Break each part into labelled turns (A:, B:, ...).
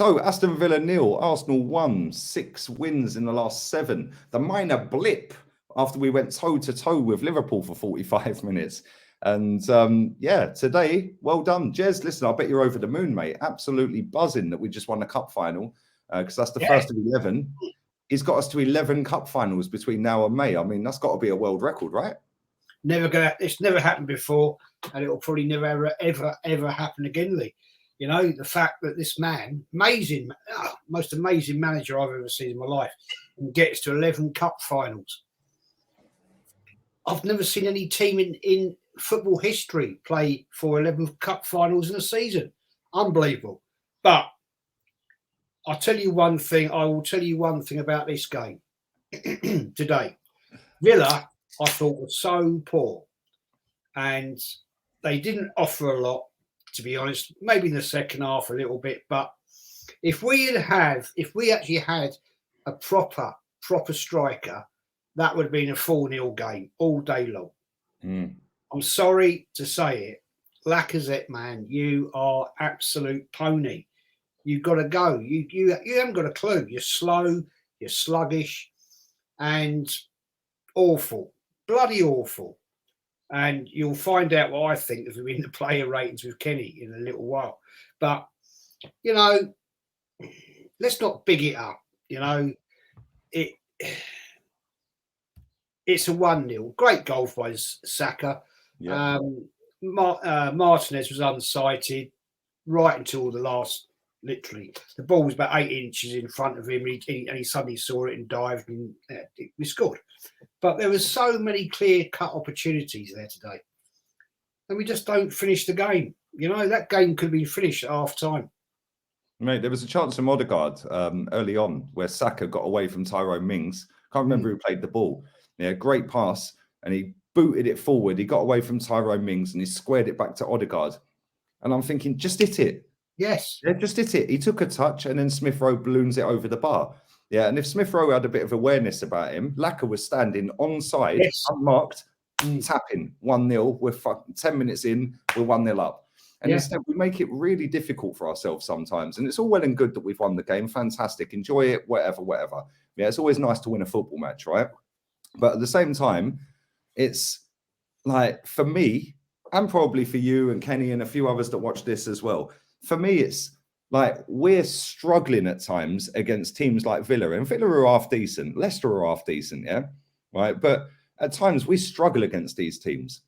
A: So Aston Villa 0, Arsenal 1, 6 wins in the last 7. The minor blip after we went toe-to-toe with Liverpool for 45 minutes. And yeah, today, well done. Jez, listen, I bet you're over the moon, mate. Absolutely buzzing that we just won the cup final because that's the first of 11. He's got us to 11 cup finals between now and May. I mean, that's got to be a world record, right?
B: It's never happened before, and it will probably never, ever happen again, Lee. You know, the fact that this man, amazing, most amazing manager I've ever seen in my life, and gets to 11 cup finals. I've never seen any team in football history play for 11 cup finals in a season. Unbelievable. But I will tell you one thing about this game today. Villa, I thought, was so poor, and they didn't offer a lot, to be honest. Maybe in the second half a little bit, but if we actually had a proper striker, that would have been a 4-0 game all day long. I'm sorry to say it, Lacazette, man, you are absolute pony. You've got to go. You haven't got a clue. You're slow, you're sluggish, and awful, bloody awful. And you'll find out what I think as we win the player ratings with Kenny in a little while. But, you know, let's not big it up. You know, it's a 1-0. Great goal by Saka. Yeah. Martinez was unsighted right until the last. Literally, the ball was about 8 inches in front of him, and he suddenly saw it and dived, and we scored. But there were so many clear-cut opportunities there today, and we just don't finish the game. You know, that game could have been finished at half-time.
A: Mate, there was a chance from Odegaard early on where Saka got away from Tyrone Mings. Can't remember who played the ball. Yeah, great pass, and he booted it forward. He got away from Tyrone Mings, and he squared it back to Odegaard. And I'm thinking, just hit it.
B: Yes.
A: Yeah, just hit it. He took a touch and then Smith Rowe balloons it over the bar. Yeah, and if Smith Rowe had a bit of awareness about him, Laka was standing onside, unmarked, tapping 1-0. We're 10 minutes in, we're 1-0 up. And instead, we make it really difficult for ourselves sometimes. And it's all well and good that we've won the game. Fantastic. Enjoy it, whatever. Yeah, it's always nice to win a football match, right? But at the same time, it's like, for me, and probably for you and Kenny and a few others that watch this as well, for me, it's like we're struggling at times against teams like Villa, and Villa are half decent. Leicester are half decent, yeah, right. But at times we struggle against these teams.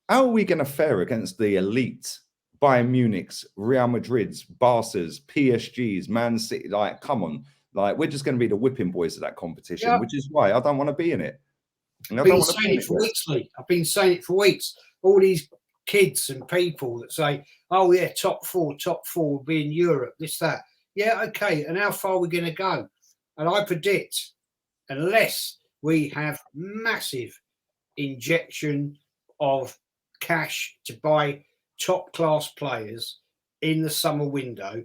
A: How are we going to fare against the elite Bayern Munich's, Real Madrid's, Barca's, PSG's, Man City? Like, come on, like we're just going to be the whipping boys of that competition, which is why I don't want to be in it.
B: I've been saying it for weeks, Lee. I've been saying it for weeks. All these kids and people that say, oh yeah, top four will be in Europe, this, that. Yeah, okay. And how far are we going to go? And I predict, unless we have massive injection of cash to buy top class players in the summer window,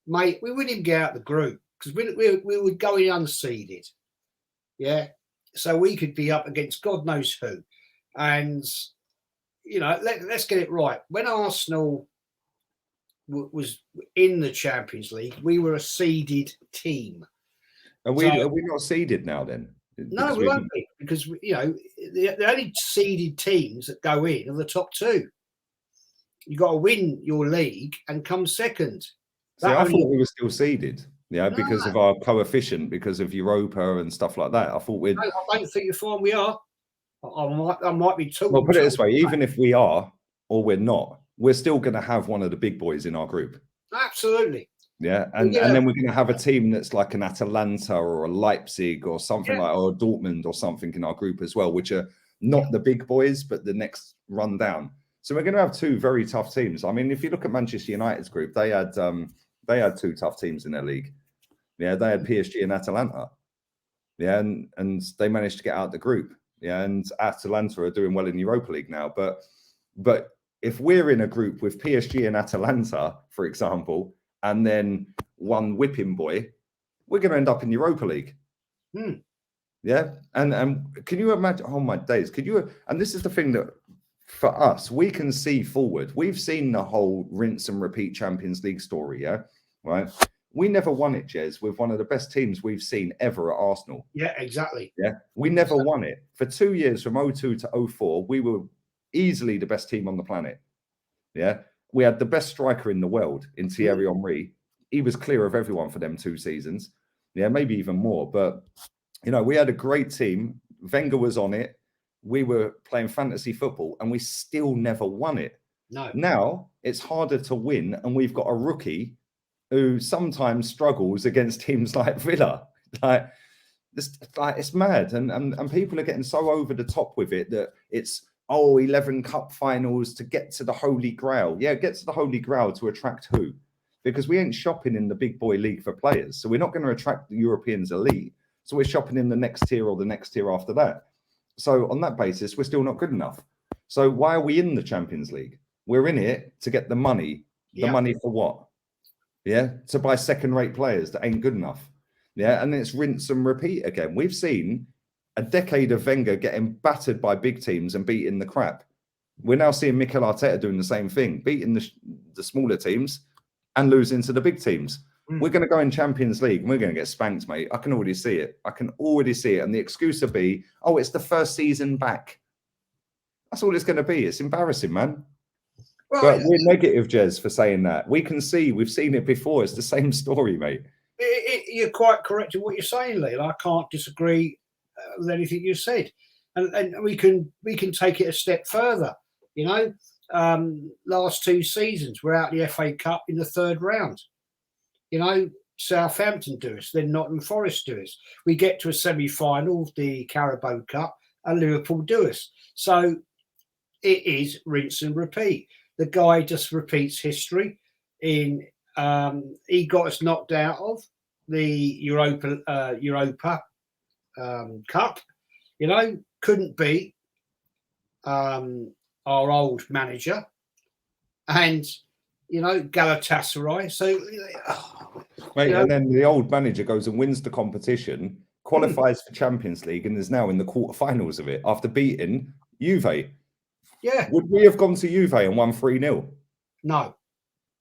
B: mate, we wouldn't even get out of the group because we were going unseeded. Yeah. So we could be up against God knows who. And you know, let's get it right. When Arsenal was in the Champions League, we were a seeded team.
A: Are we not seeded now then?
B: No, we won't be, because, you know, the only seeded teams that go in are the top two. You've got to win your league and come second.
A: See, I thought we were still seeded, because of our coefficient, because of Europa and stuff like that. I thought we'd...
B: No, I don't think you're fine. We are. I might be talking.
A: Well, put it this way: even if we are or we're not, we're still going to have one of the big boys in our group.
B: Absolutely.
A: Yeah, and then we're going to have a team that's like an Atalanta or a Leipzig or something like, or a Dortmund or something in our group as well, which are not the big boys, but the next run down. So we're going to have two very tough teams. I mean, if you look at Manchester United's group, they had two tough teams in their league. Yeah, they had PSG and Atalanta. Yeah, and they managed to get out the group. Yeah, and Atalanta are doing well in Europa League now. But if we're in a group with PSG and Atalanta, for example, and then one whipping boy, we're going to end up in Europa League. Yeah, and can you imagine? Oh my days! Could you? And this is the thing that for us, we can see forward. We've seen the whole rinse and repeat Champions League story. Yeah, right. We never won it, Jez, with one of the best teams we've seen ever at Arsenal.
B: Yeah, exactly.
A: Yeah, we never won it. For 2 years, from 02 to 04, we were easily the best team on the planet. Yeah, we had the best striker in the world in Thierry Henry. He was clear of everyone for them 2 seasons. Yeah, maybe even more. But, you know, we had a great team. Wenger was on it. We were playing fantasy football and we still never won it.
B: No.
A: Now it's harder to win, and we've got a rookie who sometimes struggles against teams like Villa. Like it's mad, and people are getting so over the top with it that it's 11 cup finals to get to the Holy Grail. Yeah, get to the Holy Grail to attract who? Because we ain't shopping in the big boy league for players, so we're not going to attract the Europeans elite. So we're shopping in the next tier or the next tier after that. So on that basis, we're still not good enough. So why are we in the Champions League? We're in it to get the money. The money for what? Yeah, to buy second-rate players that ain't good enough. Yeah, and it's rinse and repeat again. We've seen a decade of Wenger getting battered by big teams and beating the crap. We're now seeing Mikel Arteta doing the same thing, beating the smaller teams and losing to the big teams. We're going to go in Champions League and we're going to get spanked, mate. I can already see it. And the excuse will be, oh, it's the first season back. That's all it's going to be. It's embarrassing, man. Well, but we're negative, Jez, for saying that. We can see, we've seen it before. It's the same story, mate.
B: You're quite correct in what you're saying, Lee. I can't disagree with anything you said. And we can take it a step further. You know, last 2 seasons, we're out the FA Cup in the 3rd round. You know, Southampton do us, then Nottingham Forest do us. We get to a semi-final of the Carabao Cup and Liverpool do us. So it is rinse and repeat. The guy just repeats history. He got us knocked out of the Europa Cup. You know, couldn't beat our old manager. And you know, Galatasaray. So,
A: mate, and then the old manager goes and wins the competition, qualifies for Champions League, and is now in the quarterfinals of it after beating Juve.
B: Yeah.
A: Would we have gone to Juve and won 3-0?
B: No.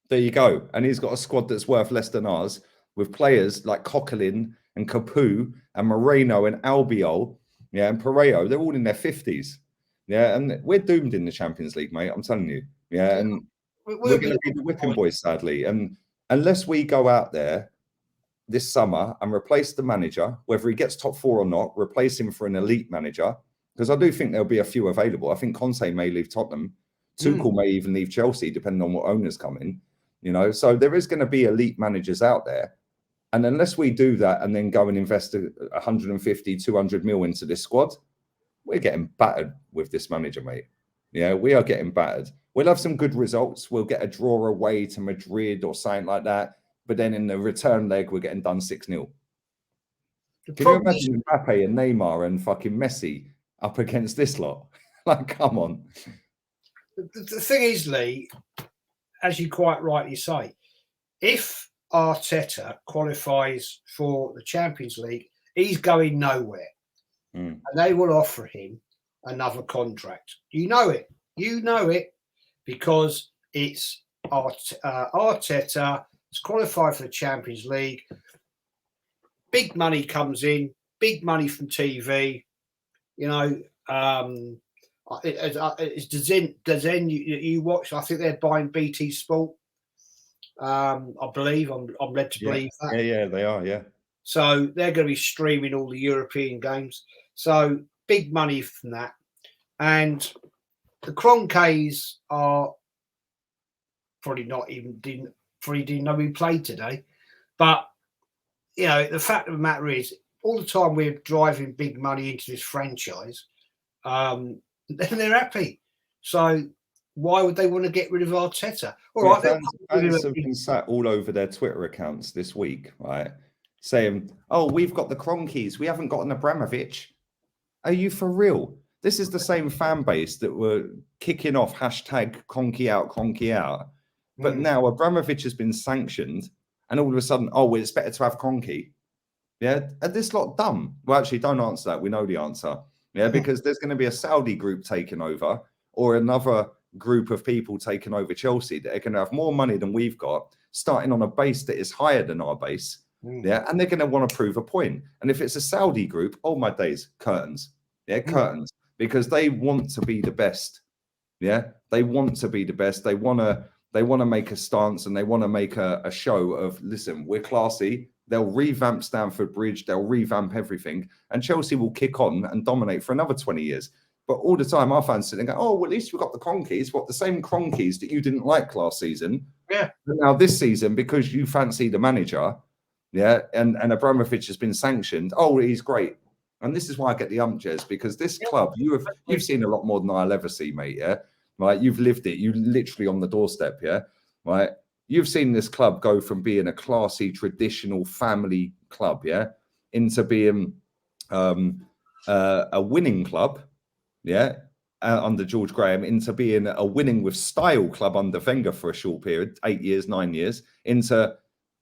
A: There you go. And he's got a squad that's worth less than ours, with players like Coquelin and Capu and Moreno and Albiol, yeah, and Pereiro. They're all in their 50s. Yeah, and we're doomed in the Champions League, mate. I'm telling you. Yeah, and we're going to be the whipping boys, sadly. And unless we go out there this summer and replace the manager, whether he gets top 4 or not, replace him for an elite manager, because I do think there'll be a few available. I think Conte may leave Tottenham. Tuchel may even leave Chelsea, depending on what owners come in. You know, so there is going to be elite managers out there. And unless we do that and then go and invest 150, 200 mil into this squad, we're getting battered with this manager, mate. Yeah, we are getting battered. We'll have some good results. We'll get a draw away to Madrid or something like that. But then in the return leg, we're getting done 6-0. Can you imagine Mbappe and Neymar and fucking Messi up against this lot? Like, come on.
B: The thing is, Lee, as you quite rightly say, if Arteta qualifies for the Champions League, he's going nowhere. And they will offer him another contract. You know it. You know it because it's Arteta. It's qualified for the Champions League. Big money comes in, big money from TV. You know, it's DAZN you watch. I think they're buying BT Sport. I believe I'm led to believe that.
A: Yeah, they are. Yeah.
B: So they're going to be streaming all the European games. So big money from that, and the Cronkays are probably didn't know we played today. But you know, the fact of the matter is, all the time we're driving big money into this franchise, then they're happy. So why would they want to get rid of Arteta? All right,
A: fans have been sat all over their Twitter accounts this week, right, saying, "Oh, we've got the Cronkies, we haven't got an Abramovich." Are you for real? This is the same fan base that were kicking off hashtag Conky out. But now Abramovich has been sanctioned, and all of a sudden, oh, well, it's better to have Cronky. Yeah, are this lot dumb? Well, actually, don't answer that. We know the answer. Yeah, because there's going to be a Saudi group taking over, or another group of people taking over Chelsea that are going to have more money than we've got, starting on a base that is higher than our base. Yeah, and they're going to want to prove a point. And if it's a Saudi group, oh my days, curtains. Yeah, curtains, because they want to be the best. Yeah, they want to be the best. They want to make a stance, and they want to make a show of, listen, we're classy. They'll revamp Stamford Bridge. They'll revamp everything, and Chelsea will kick on and dominate for another 20 years. But all the time, our fans sitting and go, oh, well, at least we've got the Cronkies. What, the same Cronkies that you didn't like last season?
B: Yeah.
A: But now this season, because you fancy the manager, yeah, and Abramovich has been sanctioned. Oh, he's great. And this is why I get the Jez, because this club, you've seen a lot more than I'll ever see, mate. Yeah, right. You've lived it. You literally on the doorstep. Yeah, right. You've seen this club go from being a classy, traditional family club, yeah, into being a winning club, yeah, under George Graham, into being a winning with style club under Wenger for a short period, 8 years, 9 years, into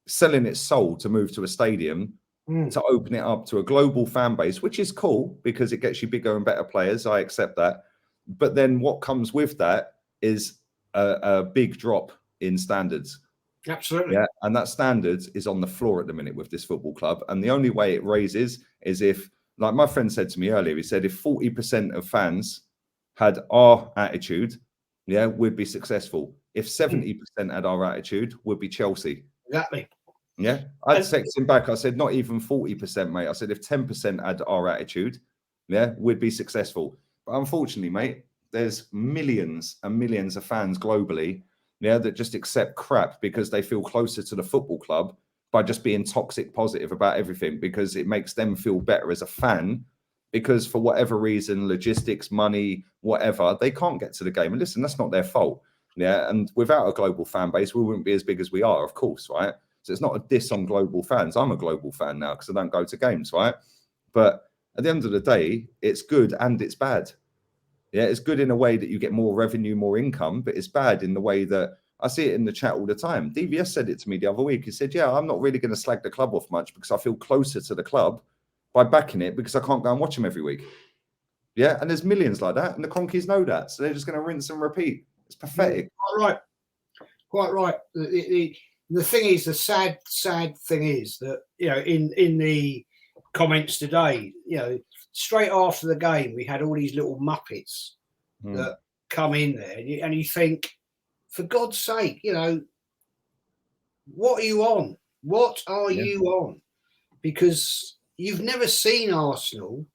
A: selling its soul to move to a stadium, to open it up to a global fan base, which is cool because it gets you bigger and better players. I accept that. But then what comes with that is a big drop in standards.
B: Absolutely.
A: Yeah. And that standards is on the floor at the minute with this football club. And the only way it raises is if, like my friend said to me earlier, he said, if 40% of fans had our attitude, yeah, we'd be successful. If 70% had our attitude, we'd be Chelsea.
B: Exactly.
A: Yeah, I'd text him back. I said, not even 40%, mate. I said, if 10% had our attitude, yeah, we'd be successful. But unfortunately, mate, there's millions and millions of fans globally, yeah, that just accept crap because they feel closer to the football club by just being toxic positive about everything, because it makes them feel better as a fan, because for whatever reason, logistics, money, whatever, they can't get to the game. And listen, that's not their fault. Yeah, and without a global fan base, we wouldn't be as big as we are, of course, right? So it's not a diss on global fans. I'm a global fan now because I don't go to games, right? But at the end of the day, it's good and it's bad. Yeah, it's good in a way that you get more revenue, more income, but it's bad in the way that I see it in the chat all the time. DVS said it to me the other week. He said, yeah, I'm not really going to slag the club off much because I feel closer to the club by backing it because I can't go and watch them every week. Yeah, and there's millions like that, and the Cronkies know that. So they're just going to rinse and repeat. It's pathetic.
B: Quite right. Quite right. The thing is, the sad thing is that, you know, in the comments today, you know, straight after the game, we had all these little muppets that come in there, and you think, for God's sake, you know, what are you on? What are you on? Because you've never seen Arsenal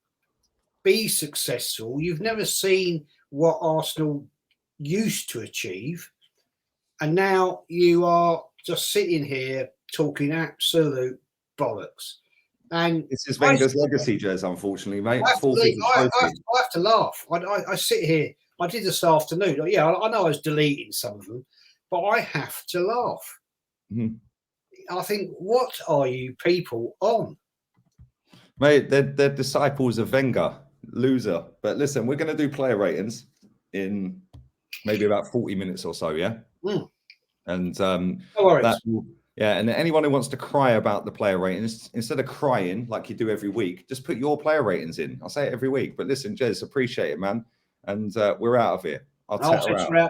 B: be successful. You've never seen what Arsenal used to achieve. And now you are just sitting here talking absolute bollocks. And
A: this is Wenger's legacy, Jez, unfortunately, mate.
B: I have to laugh. I sit here. I did this afternoon. Yeah, I know I was deleting some of them, but I have to laugh. I think, what are you people on?
A: Mate, they're disciples of Wenger, loser. But listen, we're going to do player ratings in maybe about 40 minutes or so, yeah? And
B: no worries.
A: Yeah, and anyone who wants to cry about the player ratings, instead of crying like you do every week, just put your player ratings in. I say it every week. But listen, Jez, appreciate it, man. And we're out of here. I'll take her out.